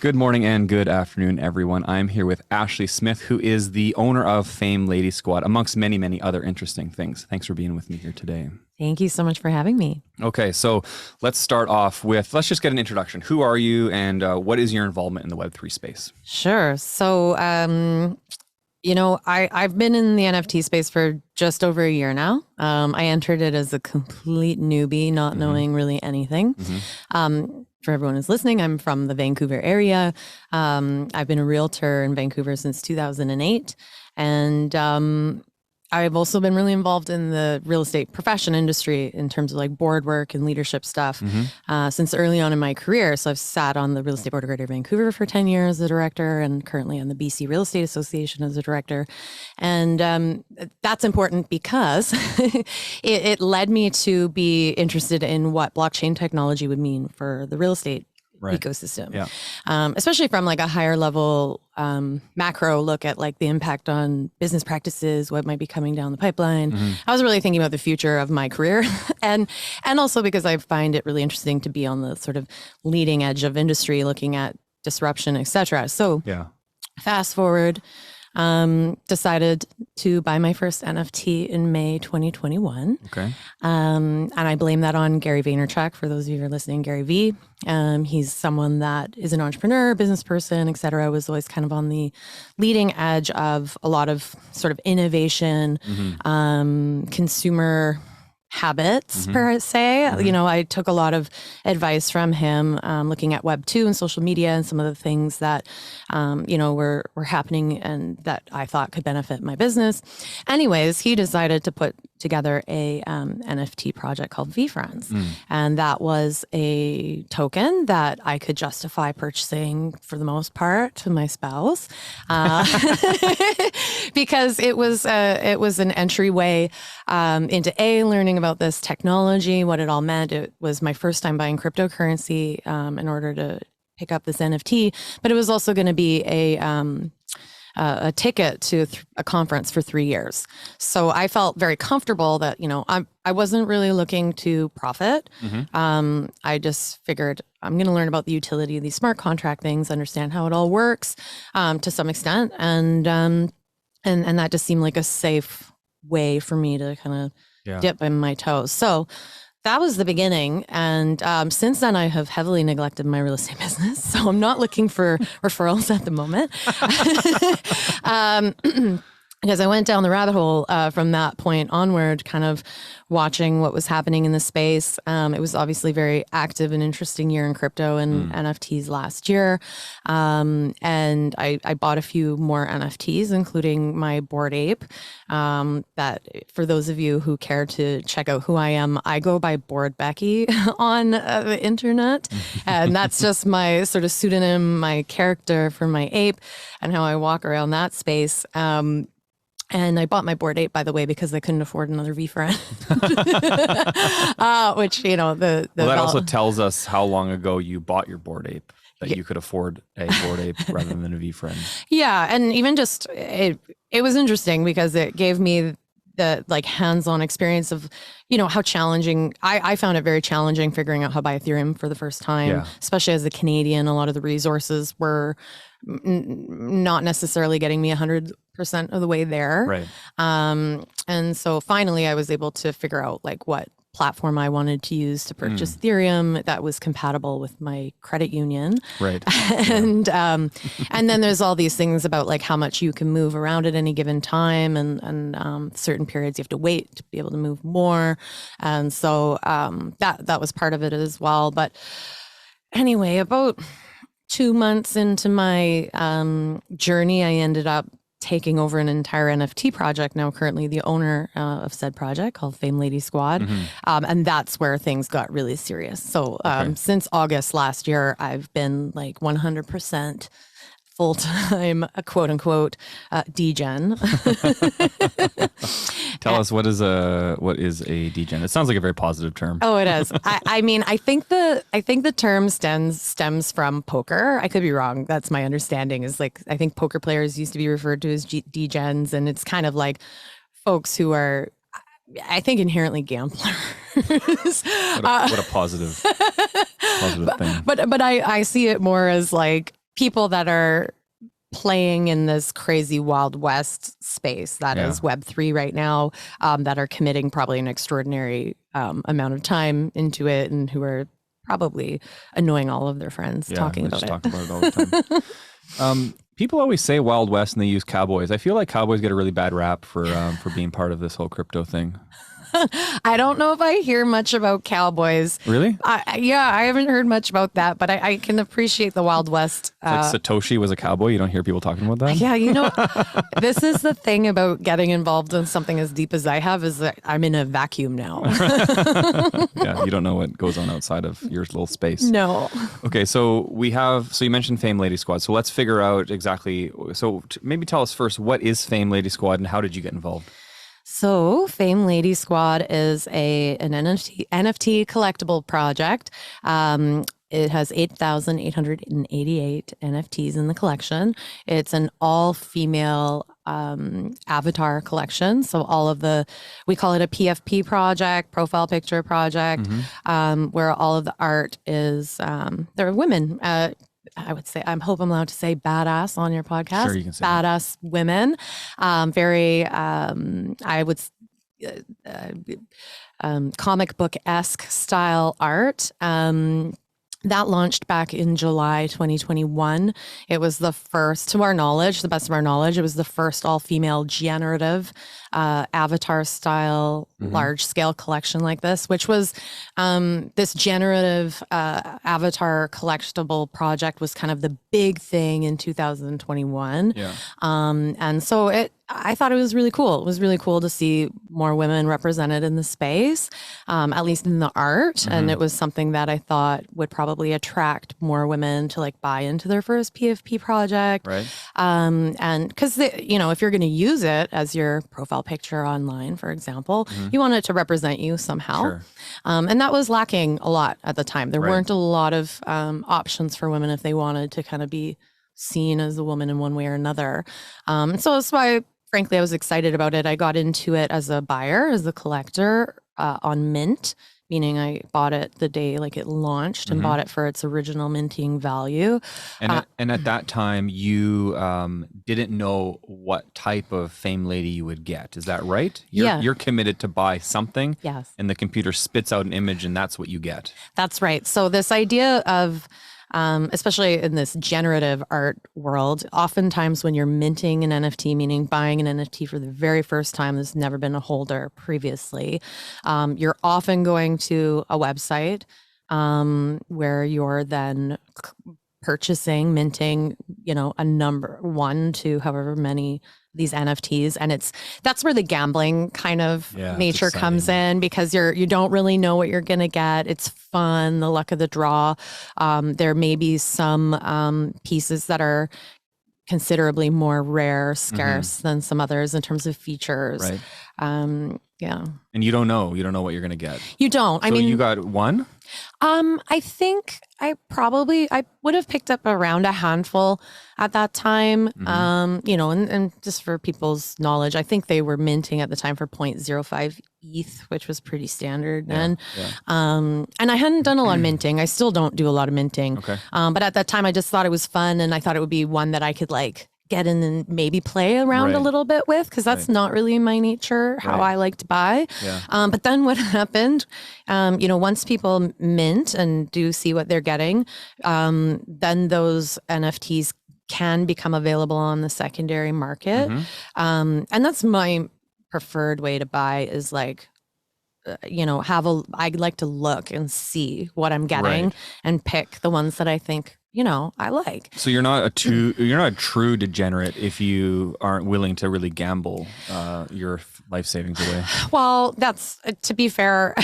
Good morning and good afternoon, everyone. I'm here with Ashley Smith, who is the owner of Famed Lady Squad, amongst many, many other interesting things. Thanks for being with me here today. Thank you so much for having me. Okay, so let's start off with, let's just get an introduction. Who are you and what is your involvement in the Web3 space? Sure. So, I've been in the NFT space for just over a year now. I entered it as a complete newbie, not knowing really anything. For everyone who's listening, I'm from the Vancouver area. I've been a realtor in Vancouver since 2008. And I've also been really involved in the real estate profession industry in terms of like board work and leadership stuff since early on in my career. So I've sat on the Real Estate Board of Greater Vancouver for 10 years as a director and currently on the BC Real Estate Association as a director. And that's important because it led me to be interested in what blockchain technology would mean for the real estate ecosystem, especially from like a higher level macro look at like the impact on business practices, what might be coming down the pipeline. I was really thinking about the future of my career and also because I find it really interesting to be on the sort of leading edge of industry, looking at disruption, etc. So fast forward, decided to buy my first NFT in May 2021. Okay. And I blame that on Gary Vaynerchuk. For those of you who are listening, Gary V. He's someone that is an entrepreneur, business person, et cetera, was always kind of on the leading edge of a lot of sort of innovation, consumer habits per se. You know, I took a lot of advice from him, looking at Web 2 and social media and some of the things that, were happening and that I thought could benefit my business. Anyways, he decided to put together a NFT project called VFriends. And that was a token that I could justify purchasing for the most part to my spouse, because it was an entryway into learning about this technology, what it all meant. It was my first time buying cryptocurrency in order to pick up this NFT, but it was also going to be a ticket to a conference for 3 years. So I felt very comfortable that, I wasn't really looking to profit. I just figured I'm going to learn about the utility of these smart contract things, understand how it all works to some extent. And that just seemed like a safe way for me to kind of dip in my toes. So that was the beginning. And since then, I have heavily neglected my real estate business. So I'm not looking for referrals at the moment. Because I went down the rabbit hole from that point onward, kind of watching what was happening in the space. It was obviously very active and interesting year in crypto and NFTs last year. And I bought a few more NFTs, including my Bored Ape. That for those of you who care to check out who I am, I go by Bored Becky on the internet. And that's just my sort of pseudonym, my character for my ape and how I walk around that space. And I bought my Bored Ape, by the way, because I couldn't afford another VFriend. Which, that also tells us how long ago you bought your Bored Ape, that you could afford a Bored Ape rather than a VFriend. Yeah. And even just, it was interesting because it gave me the like hands-on experience of, how challenging, I found it very challenging figuring out how to buy Ethereum for the first time, especially as a Canadian. A lot of the resources were not necessarily getting me 100% of the way there. Right. And so finally I was able to figure out like what platform I wanted to use to purchase Ethereum that was compatible with my credit union. Right. And then there's all these things about like how much you can move around at any given time and certain periods you have to wait to be able to move more. And so that was part of it as well. But anyway, about 2 months into my journey, I ended up taking over an entire NFT project, now currently the owner of said project called Famed Lady Squad. And that's where things got really serious. So since August last year, I've been like 100% full-time, quote unquote, degen. Tell us what is a degen? It sounds like a very positive term. Oh, it is. I mean, I think the term stems from poker. I could be wrong. That's my understanding. Is like I think poker players used to be referred to as degens, and it's kind of like folks who are, I think, inherently gamblers. What a positive thing. But I see it more as like people that are playing in this crazy Wild West space that is Web3 right now, that are committing probably an extraordinary amount of time into it, and who are probably annoying all of their friends talking about it. Talk about it all the time. People always say Wild West and they use cowboys. I feel like cowboys get a really bad rap for being part of this whole crypto thing. I don't know if I hear much about cowboys. Really? I haven't heard much about that, but I can appreciate the Wild West. Like Satoshi was a cowboy. You don't hear people talking about that? Yeah, this is the thing about getting involved in something as deep as I have, is that I'm in a vacuum now. Yeah, you don't know what goes on outside of your little space. No. Okay, so you mentioned Famed Lady Squad. So let's figure out exactly. So maybe tell us first, what is Famed Lady Squad and how did you get involved? So Famed Lady Squad is an NFT collectible project. It has 8,888 NFTs in the collection. It's an all-female avatar collection. So we call it a PFP project, profile picture project, where all of the art is, there are women. I would say, I hope I'm allowed to say badass on your podcast. Sure, you can say badass that. Women. Very, I would, comic book-esque style art. That launched back in July 2021. It was the first, to our knowledge, the best of our knowledge, it was the first all-female generative avatar style large scale collection like this, which was this generative avatar collectible project was kind of the big thing in 2021. Yeah. And so I thought it was really cool. It was really cool to see more women represented in the space, at least in the art. And it was something that I thought would probably attract more women to like buy into their first PFP project. Right. And because, if you're going to use it as your profile picture online, for example, you want it to represent you somehow. Sure. And that was lacking a lot at the time. There Right. weren't a lot of options for women if they wanted to kind of be seen as a woman in one way or another. So that's why, frankly, I was excited about it. I got into it as a buyer, as a collector on Mint, meaning I bought it the day like it launched and bought it for its original minting value. And at that time, you didn't know what type of Fame Lady you would get. Is that right? You're committed to buy something. Yes. And the computer spits out an image and that's what you get. That's right. So this idea of especially in this generative art world, oftentimes when you're minting an NFT, meaning buying an NFT for the very first time, there's never been a holder previously, you're often going to a website where you're then purchasing, minting, a number 1 to however many these NFTs. And that's where the gambling kind of nature comes in, because you don't really know what you're going to get. It's fun, the luck of the draw. There may be some pieces that are considerably more rare, scarce than some others in terms of features. Right. Yeah. And you don't know what you're going to get. You don't. So you got one? I think I would have picked up around a handful at that time. And just for people's knowledge, I think they were minting at the time for 0.05 ETH, which was pretty standard then. Yeah. And I hadn't done a lot of minting. I still don't do a lot of minting. Okay. But at that time, I just thought it was fun, and I thought it would be one that I could get in and maybe play around a little bit with, because that's not really my nature, how I like to buy. Yeah. But then what happened, once people mint and do see what they're getting, then those NFTs can become available on the secondary market. And that's my preferred way to buy, is I'd like to look and see what I'm getting and pick the ones that I think I like. So you're not a true degenerate if you aren't willing to really gamble your life savings away. Well, that's, to be fair,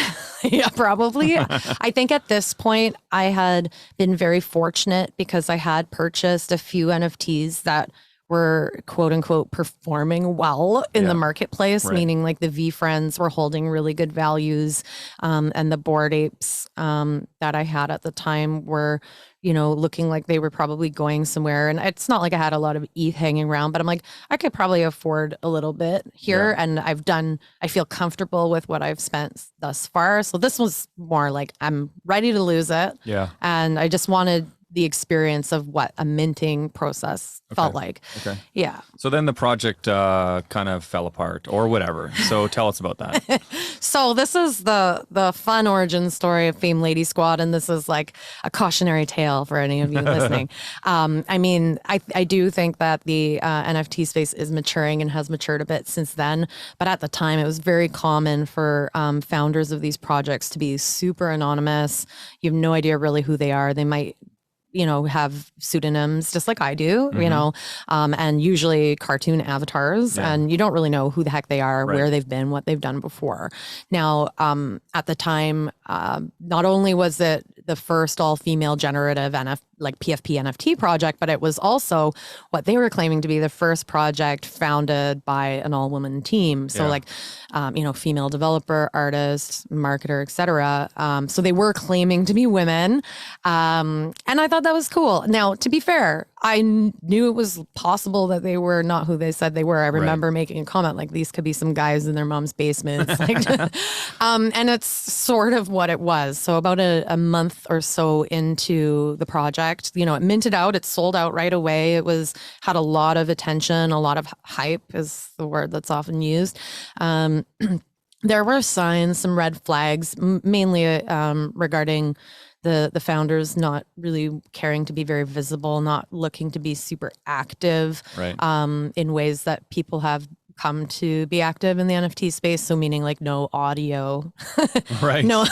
yeah, probably. I think at this point I had been very fortunate because I had purchased a few NFTs that were quote unquote performing well in the marketplace, meaning like the V Friends were holding really good values. And the Bored Apes that I had at the time were, looking like they were probably going somewhere. And it's not like I had a lot of ETH hanging around, but I'm like, I could probably afford a little bit here. Yeah. And I feel comfortable with what I've spent thus far. So this was more like, I'm ready to lose it. Yeah. And I just wanted the experience of what a minting process felt like. Okay. Yeah. So then the project kind of fell apart or whatever. So tell us about that. So this is the fun origin story of Famed Lady Squad, and this is like a cautionary tale for any of you listening. I mean, I do think that the NFT space is maturing and has matured a bit since then. But at the time, it was very common for founders of these projects to be super anonymous. You have no idea really who they are. They might have pseudonyms just like I do, and usually cartoon avatars, and you don't really know who the heck they are, where they've been, what they've done before. Now, at the time, not only was it the first all-female generative PFP NFT project, but it was also what they were claiming to be the first project founded by an all-woman team. So female developer, artist, marketer, etc. So they were claiming to be women. And I thought that was cool. Now, to be fair, I knew it was possible that they were not who they said they were. I remember making a comment like, these could be some guys in their mom's basement. And it's sort of what it was. So about a month or so into the project, it minted out, it sold out right away. It had a lot of attention, a lot of hype is the word that's often used. There were signs, some red flags, mainly regarding the founders not really caring to be very visible, not looking to be super active in ways that people have come to be active in the NFT space. So meaning like no audio, no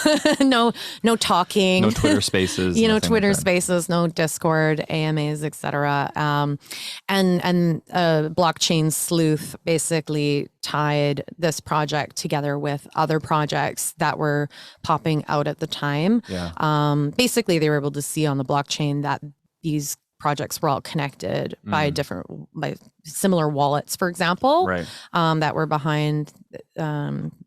talking, no Twitter spaces, Twitter spaces, no Discord, AMAs, etc. And blockchain sleuth basically tied this project together with other projects that were popping out at the time. Yeah. Basically, they were able to see on the blockchain that these projects were all connected by similar wallets, for example, that were behind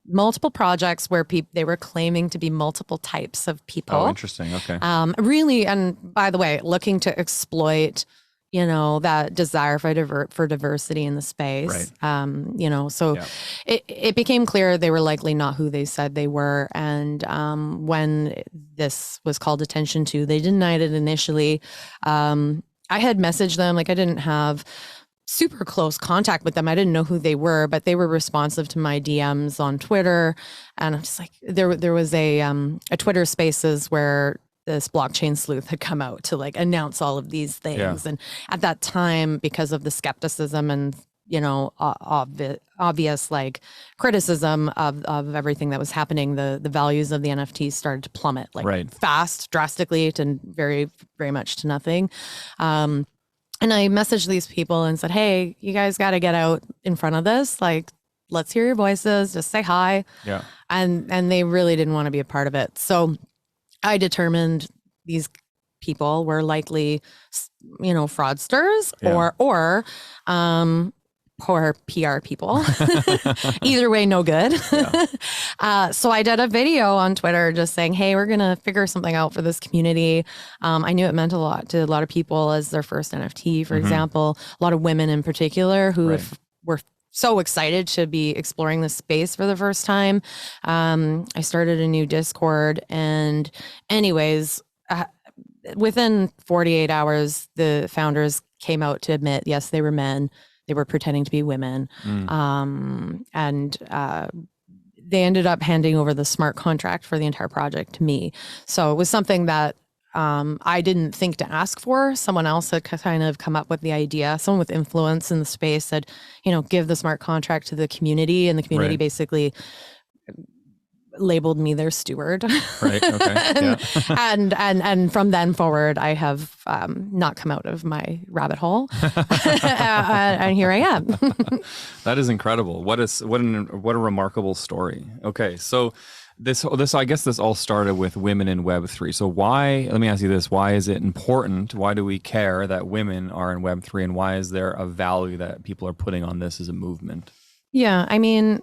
multiple projects where they were claiming to be multiple types of people. Oh, interesting. Okay. Really, and by the way, looking to exploit, that desire for diversity in the space. It became clear they were likely not who they said they were. And when this was called attention to, they denied it initially. I had messaged them, I didn't have super close contact with them. I didn't know who they were, but they were responsive to my DMs on Twitter. And I'm just like, there was a Twitter Spaces where this blockchain sleuth had come out to announce all of these things. Yeah. And at that time, because of the skepticism and, obvious criticism of everything that was happening, the values of the NFTs started to plummet fast, drastically, to very, very much to nothing. And I messaged these people and said, hey, you guys got to get out in front of this. Let's hear your voices, just say hi. Yeah. And they really didn't want to be a part of it. So I determined these people were likely, fraudsters or poor PR people. Either way, no good. Yeah. So I did a video on Twitter just saying, hey, we're going to figure something out for this community. I knew it meant a lot to a lot of people as their first NFT, for example, a lot of women in particular who were so excited to be exploring this space for the first time. I started a new Discord, and anyways, within 48 hours, the founders came out to admit, yes, they were men. They were pretending to be women. And they ended up handing over the smart contract for the entire project to me. So it was something that I didn't think to ask for. Someone else had kind of come up with the idea. Someone with influence in the space said, give the smart contract to the community. And the community basically labeled me their steward. Right. Okay. and from then forward, I have not come out of my rabbit hole, and here I am. That is incredible. What a remarkable story. Okay, so this I guess this all started with women in Web3. So let me ask you this: why is it important? Why do we care that women are in Web3, and why is there a value that people are putting on this as a movement? Yeah, I mean,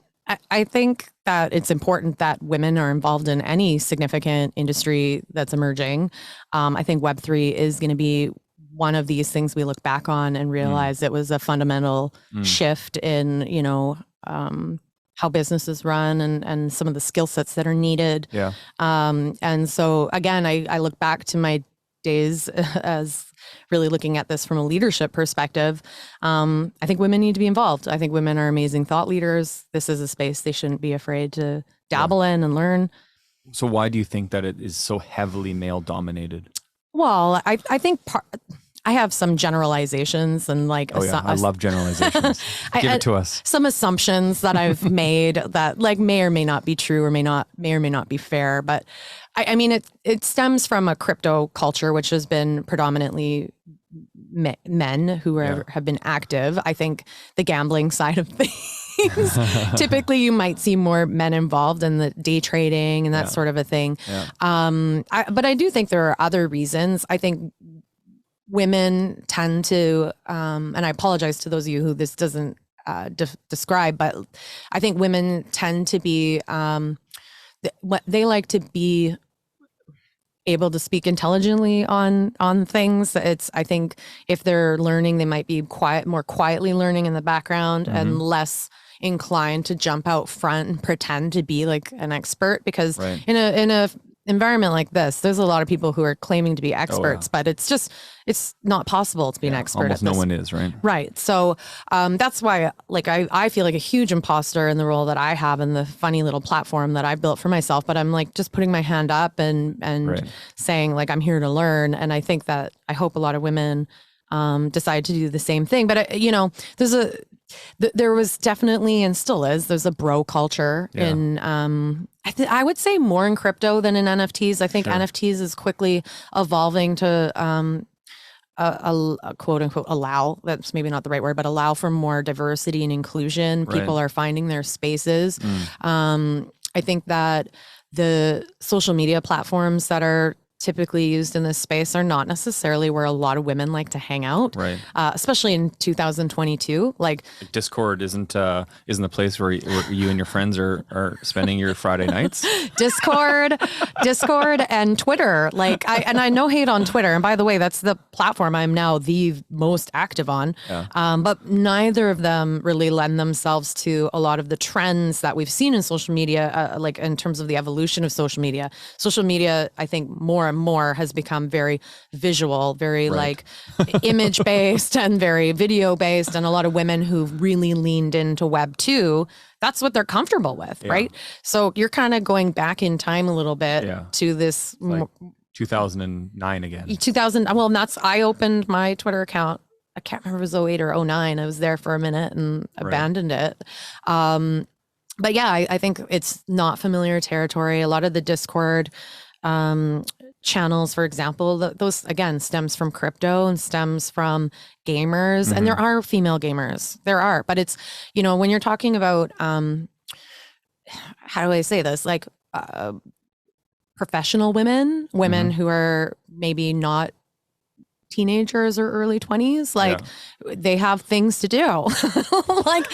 I think that it's important that women are involved in any significant industry that's emerging. I think Web3 is going to be one of these things we look back on and realize it was a fundamental shift in, how businesses run and some of the skill sets that are needed. Yeah. And so again, I look back to my days as really looking at this from a leadership perspective. I think women need to be involved. I think women are amazing thought leaders. This is a space they shouldn't be afraid to dabble in and learn. So why do you think that it is so heavily male dominated? Well, I think I have some generalizations and like I love generalizations. Give it to us. Some assumptions that I've made that like may or may not be true or may or may not be fair. But I mean, it stems from a crypto culture, which has been predominantly men who have been active. I think the gambling side of things, typically you might see more men involved in the day trading and that sort of a thing. Yeah. But I do think there are other reasons. I think women tend to, and I apologize to those of you who this doesn't describe, but I think women tend to be, they like to be able to speak intelligently on things. I think if they're learning, they might be more quietly learning in the background and less inclined to jump out front and pretend to be like an expert, because in a environment like this, there's a lot of people who are claiming to be experts, but it's not possible to be an expert. Almost no one is, right? Right. So that's why like I feel like a huge imposter in the role that I have in the funny little platform that I built for myself. But I'm like just putting my hand up and saying like I'm here to learn. And I think that I hope a lot of women decide to do the same thing. But there was definitely and still is. There's a bro culture in I would say more in crypto than in NFTs. I think NFTs is quickly evolving to a quote unquote allow, that's maybe not the right word, but allow for more diversity and inclusion. People are finding their spaces. I think that the social media platforms that are typically used in this space are not necessarily where a lot of women like to hang out, especially in 2022. Like Discord isn't the place where you and your friends are spending your Friday nights. Discord and Twitter. Like I no hate on Twitter. And by the way, that's the platform I'm now the most active on. But neither of them really lend themselves to a lot of the trends that we've seen in social media, like in terms of the evolution of social media. Social media, I think more and more has become very visual, very like image based and very video based. And a lot of women who've really leaned into Web 2, that's what they're comfortable with, right? So you're kind of going back in time a little bit to this. Like 2009 again. 2000. Well, I opened my Twitter account. I can't remember if it was 08 or 09. I was there for a minute and abandoned it. But yeah, I think it's not familiar territory. A lot of the Discord channels, for example, those again stems from crypto and stems from gamers, and there are female gamers. There are, but it's, when you're talking about how do I say this, like professional women who are maybe not teenagers or early 20s, like they have things to do. Like,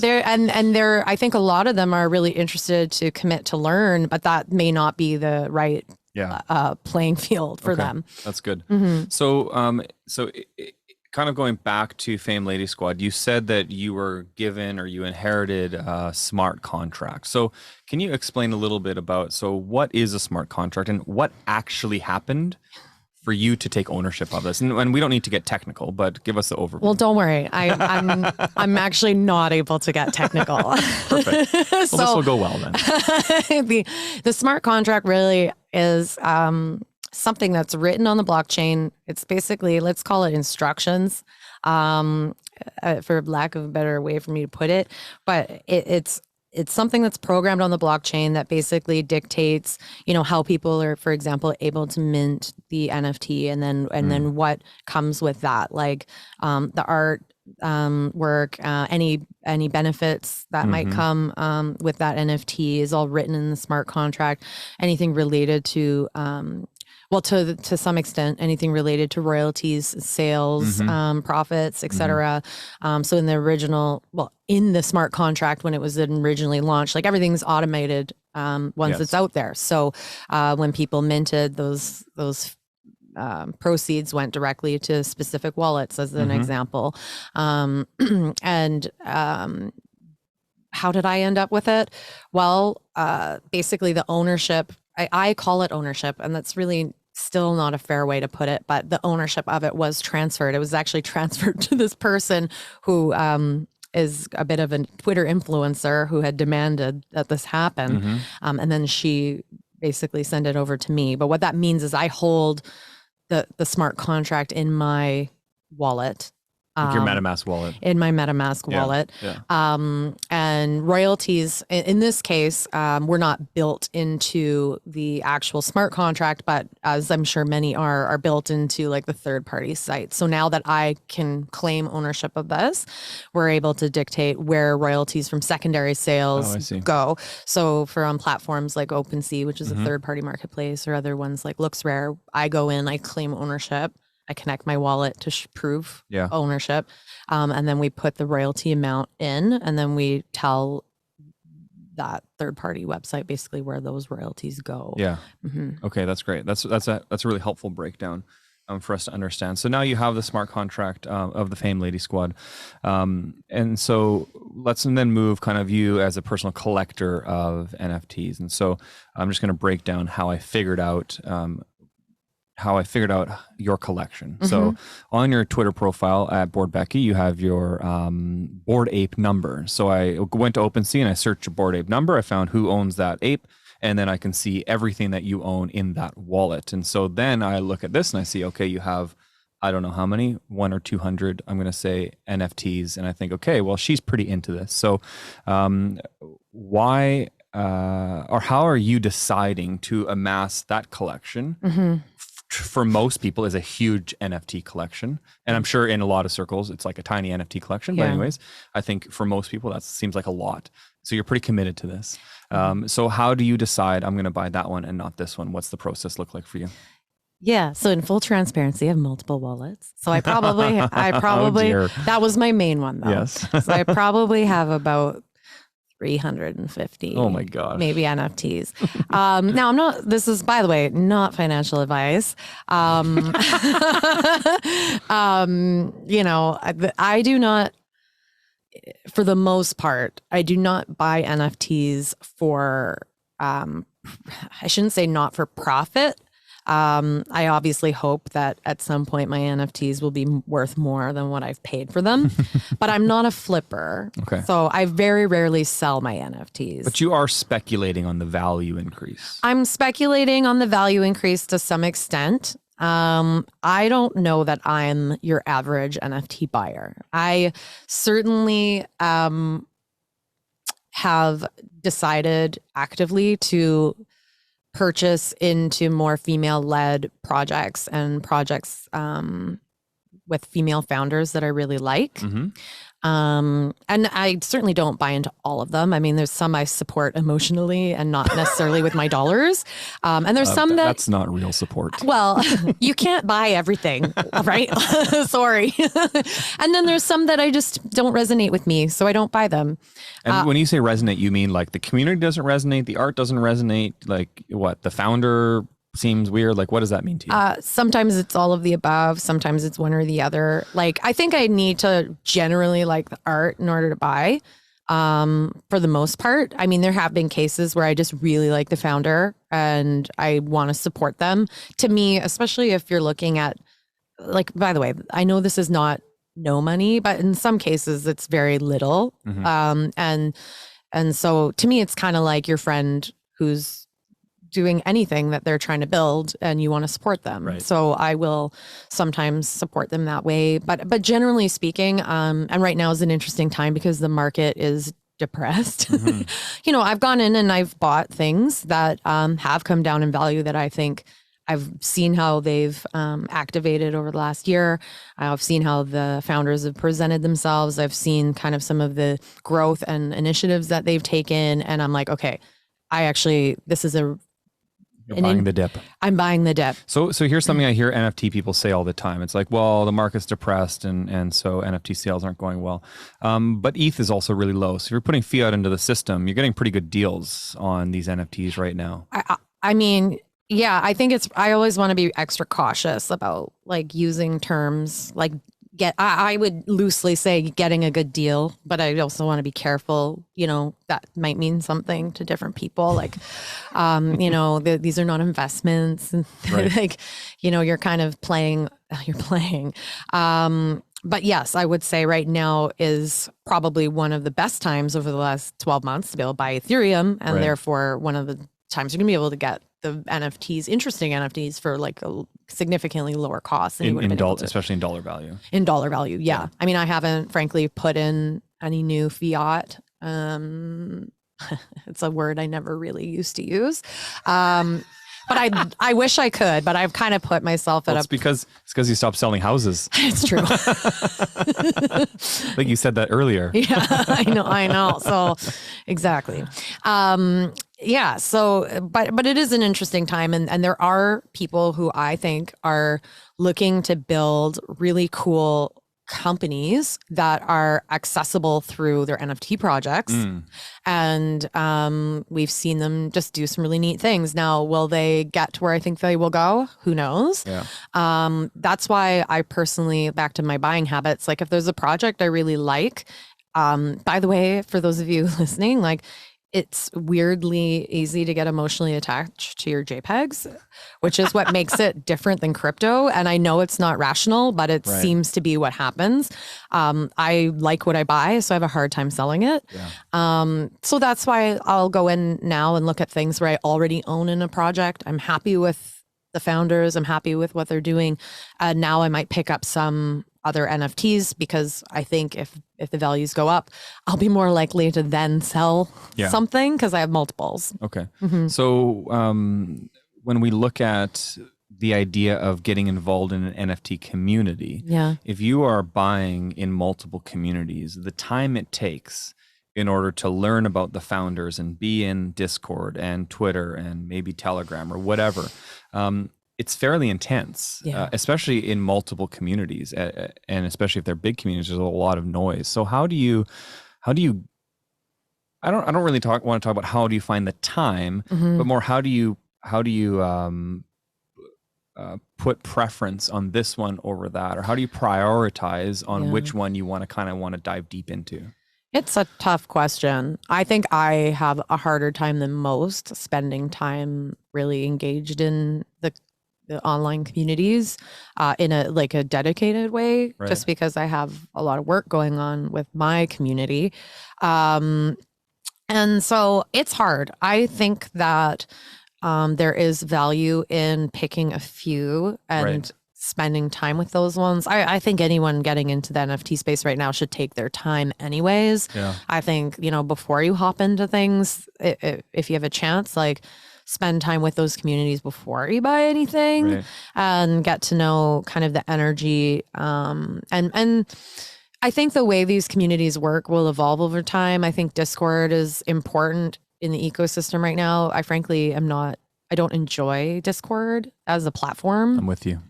they're I think a lot of them are really interested to commit to learn, but that may not be the right playing field for them. That's good. So, kind of going back to Famed Lady Squad, you said that you were given or you inherited a smart contract. So can you explain a little bit about, what is a smart contract and what actually happened for you to take ownership of this? And we don't need to get technical, but give us the overview. Well, don't worry. I'm actually not able to get technical. Perfect. Well, this will go well then. The smart contract really is something that's written on the blockchain. It's basically, let's call it instructions, for lack of a better way for me to put it. But it's something that's programmed on the blockchain that basically dictates, how people are, for example, able to mint the NFT, and then what comes with that, like the art work, any benefits that might come with that NFT is all written in the smart contract. Anything related to to some extent, anything related to royalties, sales, profits, etc. So in the smart contract, when it was originally launched, like everything's automated once it's out there. So when people minted, those proceeds went directly to specific wallets, as an example. And how did I end up with it? Well, basically the ownership, I call it ownership, and that's really still not a fair way to put it, but the ownership of it was transferred. It was actually transferred to this person who is a bit of a Twitter influencer who had demanded that this happen. And then she basically sent it over to me. But what that means is I hold the smart contract in my wallet. Like your MetaMask wallet. In my MetaMask wallet. Yeah. And royalties, in this case, were not built into the actual smart contract, but as I'm sure many are built into like the third party site. So now that I can claim ownership of this, we're able to dictate where royalties from secondary sales go. So for on platforms like OpenSea, which is a third party marketplace, or other ones like LooksRare, I go in, I claim ownership. I connect my wallet to prove ownership. And then we put the royalty amount in, and then we tell that third party website basically where those royalties go. Yeah. Okay, that's great. That's a really helpful breakdown for us to understand. So now you have the smart contract of the Famed Lady Squad. And so let's then move kind of you as a personal collector of NFTs. And so I'm just going to break down how I figured out your collection. So on your Twitter profile at Bored Becky, you have your Bored Ape number. So I went to OpenSea and I searched your Bored Ape number. I found who owns that ape, and then I can see everything that you own in that wallet. And so then I look at this and I see, okay, you have, I don't know how many, 100 or 200, I'm going to say NFTs. And I think, okay, well, she's pretty into this. So why or how are you deciding to amass that collection? For most people is a huge NFT collection. And I'm sure in a lot of circles, it's like a tiny NFT collection. But anyways, I think for most people, that seems like a lot. So you're pretty committed to this. So how do you decide I'm going to buy that one and not this one? What's the process look like for you? Yeah. So in full transparency, I have multiple wallets. So I probably, that was my main one though. Yes. So I probably have about 350. Oh my gosh. Maybe NFTs. Now this is, by the way, not financial advice. I do not, for the most part, I do not buy NFTs for, I shouldn't say not for profit. I obviously hope that at some point my NFTs will be worth more than what I've paid for them, but I'm not a flipper. Okay. So I very rarely sell my NFTs. But you are speculating on the value increase. I'm speculating on the value increase to some extent. I don't know that I'm your average NFT buyer. I certainly have decided actively to purchase into more female-led projects and projects with female founders that I really like. And I certainly don't buy into all of them. I mean, there's some I support emotionally and not necessarily with my dollars. And there's some that's not real support. Well, you can't buy everything, right? Sorry. And then there's some that I just don't resonate with me, so I don't buy them. And when you say resonate, you mean like the community doesn't resonate, the art doesn't resonate, like what, the founder seems weird? Like, what does that mean to you? Sometimes it's all of the above. Sometimes it's one or the other. Like, I think I need to generally like the art in order to buy. For the most part, I mean, there have been cases where I just really like the founder and I want to support them. To me, especially if you're looking at, like, by the way, I know this is not no money, but in some cases it's very little. And so to me, it's kind of like your friend who's doing anything that they're trying to build and you want to support them. Right. So I will sometimes support them that way. But generally speaking, and right now is an interesting time because the market is depressed. You know, I've gone in and I've bought things that have come down in value that I think I've seen how they've activated over the last year. I've seen how the founders have presented themselves. I've seen kind of some of the growth and initiatives that they've taken. And I'm like, okay, this is You're buying the dip. I'm buying the dip. So here's something I hear NFT people say all the time. It's like, well, the market's depressed and so NFT sales aren't going well. But ETH is also really low. So if you're putting fiat into the system, you're getting pretty good deals on these NFTs right now. I mean, yeah, I think I always want to be extra cautious about like using terms like I would loosely say getting a good deal, but I also want to be careful, that might mean something to different people. Like, these are not investments and Right. like, you're kind of you're playing. But yes, I would say right now is probably one of the best times over the last 12 months to be able to buy Ethereum. And Right. therefore one of the times you're gonna be able to get the NFTs, interesting NFTs for like a significantly lower cost than you would have been able to. Especially in dollar value. In dollar value, yeah. I mean, I haven't frankly put in any new fiat. It's a word I never really used to use. But I wish I could, but I've kind of put myself at It's because you stopped selling houses. It's true. I think you said that earlier. Yeah, I know. So exactly. Yeah. So, but it is an interesting time, and there are people who I think are looking to build really cool companies that are accessible through their NFT projects. And we've seen them just do some really neat things. Now, will they get to where I think they will go? Who knows? Yeah. That's why I personally, back to my buying habits, like if there's a project I really like, by the way, for those of you listening, like it's weirdly easy to get emotionally attached to your JPEGs, which is what makes it different than crypto. And I know it's not rational, but it seems to be what happens. I like what I buy, so I have a hard time selling it. Yeah. So that's why I'll go in now and look at things where I already own in a project. I'm happy with the founders. I'm happy with what they're doing. Now I might pick up some other NFTs because I think if the values go up, I'll be more likely to then sell something because I have multiples. Okay. So when we look at the idea of getting involved in an NFT community, if you are buying in multiple communities, the time it takes in order to learn about the founders and be in Discord and Twitter and maybe Telegram or whatever, it's fairly intense, especially in multiple communities, and especially if they're big communities. There's a lot of noise. So how do you? I don't really want to talk about how do you find the time, but more how do you put preference on this one over that, or how do you prioritize on which one you want to dive deep into? It's a tough question. I think I have a harder time than most spending time really engaged in the online communities in a dedicated way, just because I have a lot of work going on with my community. And so it's hard. I think that there is value in picking a few and spending time with those ones. I think anyone getting into the NFT space right now should take their time anyways. Yeah. I think, before you hop into things, if you have a chance, like spend time with those communities before you buy anything and get to know kind of the energy. And I think the way these communities work will evolve over time. I think Discord is important in the ecosystem right now. I don't enjoy Discord as a platform. I'm with you.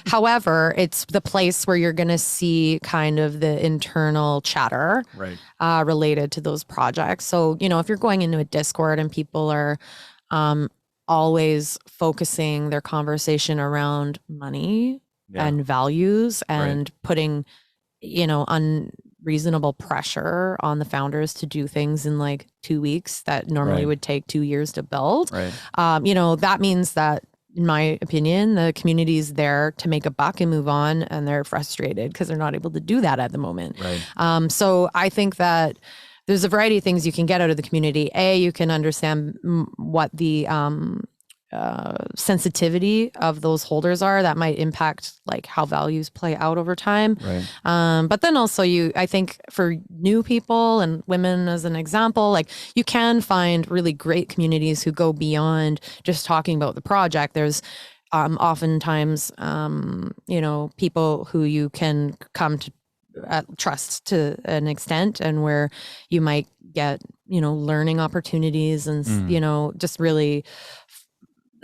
However, it's the place where you're going to see kind of the internal chatter related to those projects. So, if you're going into a Discord and people are always focusing their conversation around money and values and putting, unreasonable pressure on the founders to do things in like 2 weeks that normally would take 2 years to build. That means that, in my opinion, the community is there to make a buck and move on, and they're frustrated because they're not able to do that at the moment. So I think that there's a variety of things you can get out of the community. You can understand what the sensitivity of those holders are that might impact like how values play out over time. But then also I think for new people and women as an example, like you can find really great communities who go beyond just talking about the project. There's oftentimes, people who you can come to trust to an extent, and where you might get, learning opportunities and, just really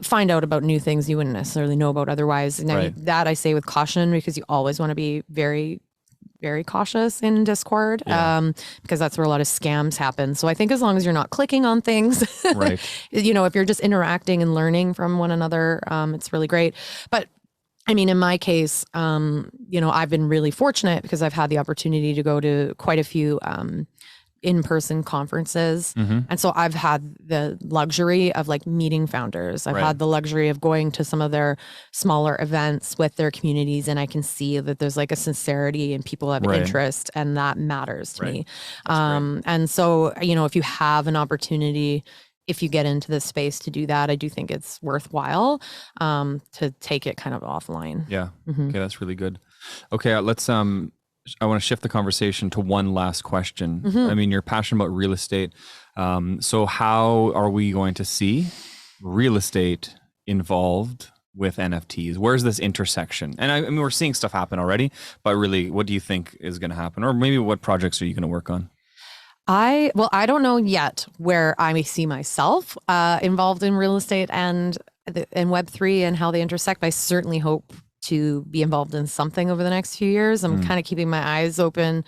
find out about new things you wouldn't necessarily know about otherwise. Now, that I say with caution, because you always want to be very, very cautious in Discord, because that's where a lot of scams happen. So I think as long as you're not clicking on things, if you're just interacting and learning from one another, it's really great. But I mean, in my case, I've been really fortunate because I've had the opportunity to go to quite a few in-person conferences. And so I've had the luxury of like meeting founders. I've had the luxury of going to some of their smaller events with their communities, and I can see that there's like a sincerity and people have interest, and that matters to me. And so, if you have an opportunity, if you get into this space to do that, I do think it's worthwhile to take it kind of offline. Yeah. Okay, that's really good. Okay, let's I want to shift the conversation to one last question. I mean, you're passionate about real estate. So how are we going to see real estate involved with NFTs? Where's this intersection? And I mean, we're seeing stuff happen already, but really, what do you think is going to happen? Or maybe what projects are you going to work on? I don't know yet where I may see myself involved in real estate and Web3 and how they intersect. But I certainly hope to be involved in something over the next few years. I'm kind of keeping my eyes open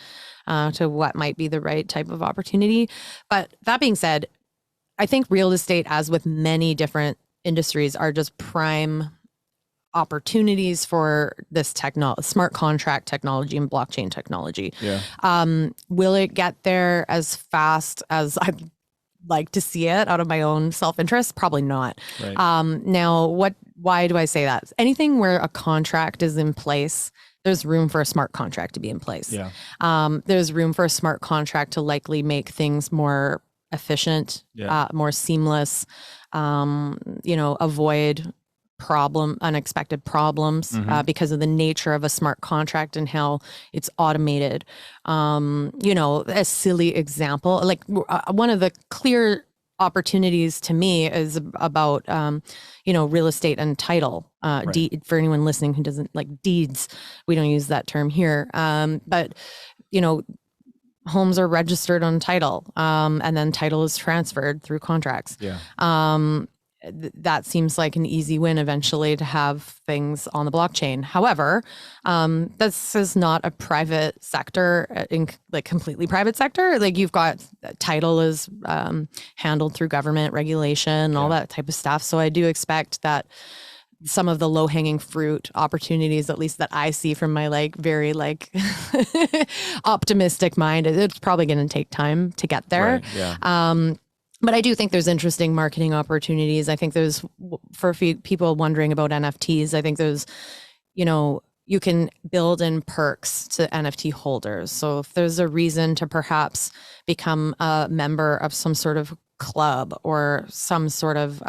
to what might be the right type of opportunity. But that being said, I think real estate, as with many different industries, are just prime opportunities for this smart contract technology and blockchain technology. Will it get there as fast as I'd like to see it out of my own self-interest? Probably not. Now, why do I say that? Anything where a contract is in place, there's room for a smart contract to be in place. There's room for a smart contract to likely make things more efficient, more seamless, avoid unexpected problems because of the nature of a smart contract and how it's automated. A silly example, like one of the clear opportunities to me is about, real estate and title. For anyone listening who doesn't like deeds, we don't use that term here. But homes are registered on title, and then title is transferred through contracts. That seems like an easy win eventually to have things on the blockchain. However, this is not a private sector, completely private sector. Like you've got title is handled through government regulation, all that type of stuff. So I do expect that some of the low hanging fruit opportunities, at least that I see from my very optimistic mind, it's probably going to take time to get there. But I do think there's interesting marketing opportunities. I think there's, for a few people wondering about NFTs, I think there's, you can build in perks to NFT holders. So if there's a reason to perhaps become a member of some sort of club or some sort of,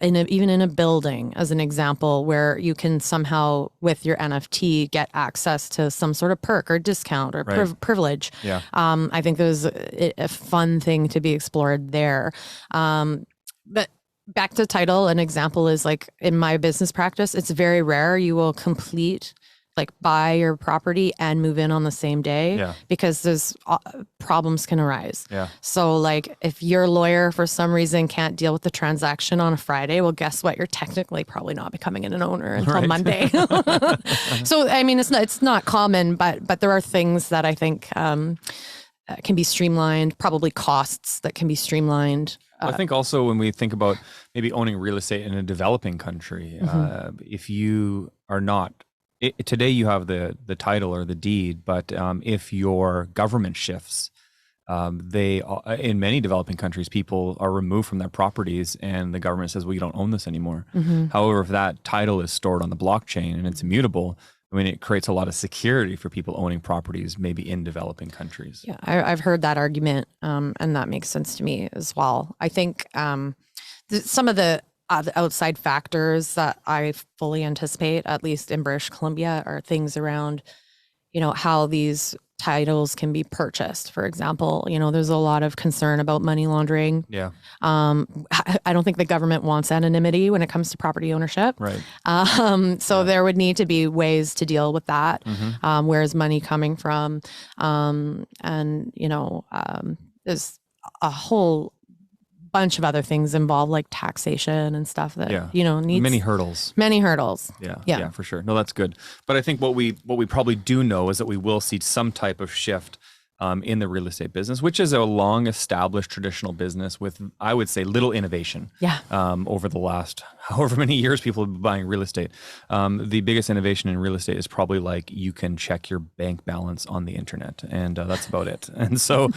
even in a building, as an example, where you can somehow, with your NFT, get access to some sort of perk or discount or privilege. I think there's a fun thing to be explored there. But back to title, an example is like in my business practice, it's very rare you will buy your property and move in on the same day because there's problems can arise. So if your lawyer for some reason can't deal with the transaction on a Friday, well, guess what? You're technically probably not becoming an owner until Monday. So, I mean, it's not common, but there are things that I think can be streamlined, probably costs that can be streamlined. I think also when we think about maybe owning real estate in a developing country, if you are not, today you have the title or the deed, but if your government shifts, in many developing countries, people are removed from their properties and the government says, well, you don't own this anymore. However, if that title is stored on the blockchain and it's immutable, I mean, it creates a lot of security for people owning properties, maybe in developing countries. Yeah, I've heard that argument, and that makes sense to me as well. I think some of the outside factors that I fully anticipate, at least in British Columbia, are things around, how these titles can be purchased. For example, there's a lot of concern about money laundering. I don't think the government wants anonymity when it comes to property ownership. So there would need to be ways to deal with that. Where is money coming from? There's a whole bunch of other things involved, like taxation and stuff that needs many hurdles. Yeah, for sure. No, that's good. But I think what we probably do know is that we will see some type of shift in the real estate business, which is a long established traditional business with, I would say, little innovation over the last however many years people have been buying real estate. The biggest innovation in real estate is probably like you can check your bank balance on the internet, and that's about it. And so,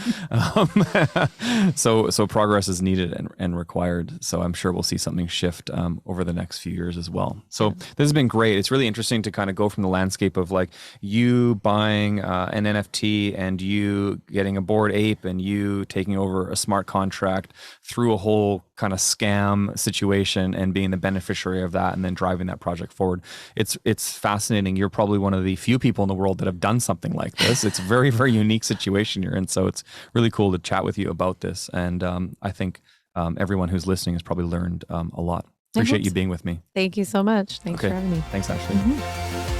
so progress is needed and required. So I'm sure we'll see something shift over the next few years as well. So this has been great. It's really interesting to kind of go from the landscape of like you buying an NFT and you getting a Bored Ape and you taking over a smart contract through a whole kind of scam situation and being the beneficiary of that and then driving that project forward. It's fascinating. You're probably one of the few people in the world that have done something like this. It's a very, very unique situation you're in. So it's really cool to chat with you about this. And I think everyone who's listening has probably learned a lot. Appreciate you being with me. Thank you so much. Thanks for having me. Thanks, Ashley.